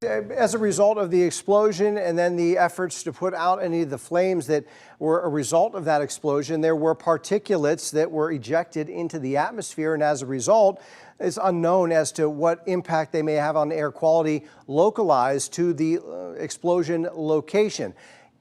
As a result of the explosion and then the efforts to put out any of the flames that were a result of that explosion, there were particulates that were ejected into the atmosphere, and as a result, it's unknown as to what impact they may have on air quality localized to the explosion location.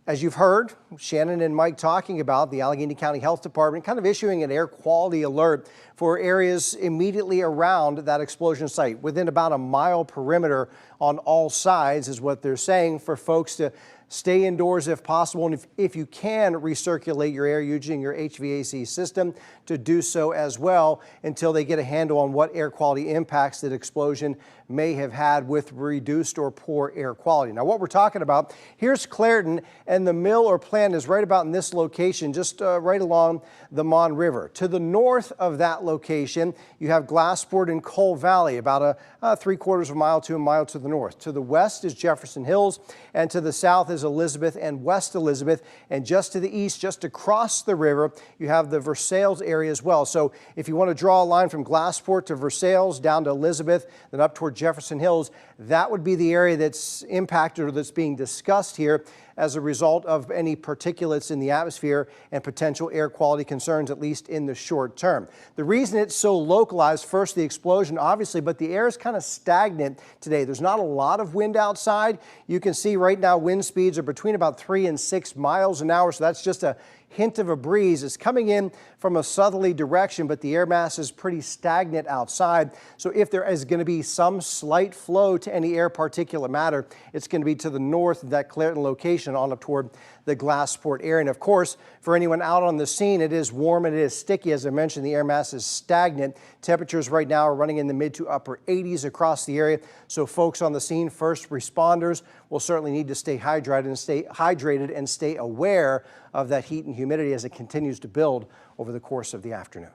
As you've heard Shannon and Mike talking about, the Allegheny County Health Department kind of issuing an air quality alert for areas immediately around that explosion site, within about a mile perimeter on all sides is what they're saying, for folks to stay indoors if possible, and if you can recirculate your air using your HVAC system, to do so as well until they get a handle on what air quality impacts that explosion may have had with reduced or poor air quality. Now, what we're talking about, here's Clairton, and the mill or plant is right about in this location, just right along the Mon River. To the north of that location, you have Glassport and Coal Valley, about a 3/4 of a mile to a mile to the north. To the west is Jefferson Hills, and to the south is Elizabeth and West Elizabeth, and just to the east, just across the river, you have the Versailles area as well. So if you want to draw a line from Glassport to Versailles down to Elizabeth, then up toward Jefferson Hills, that would be the area that's impacted or that's being discussed here as a result of any particulates in the atmosphere and potential air quality concerns, at least in the short term. The reason it's so localized, first the explosion obviously, but the air is kind of stagnant today. There's not a lot of wind outside. You can see right now wind speeds are between about 3 and 6 miles an hour, so that's just a hint of a breeze. It's coming in from a southerly direction, but the air mass is pretty stagnant outside. So if there is going to be some slight flow to any air particulate matter, it's going to be to the north of that Clairton location on up toward the Glassport area. And of course, for anyone out on the scene, it is warm and it is sticky. As I mentioned, the air mass is stagnant. Temperatures right now are running in the mid to upper 80s across the area. So folks on the scene, first responders, will certainly need to stay hydrated and stay aware of that heat and humidity as it continues to build over the course of the afternoon.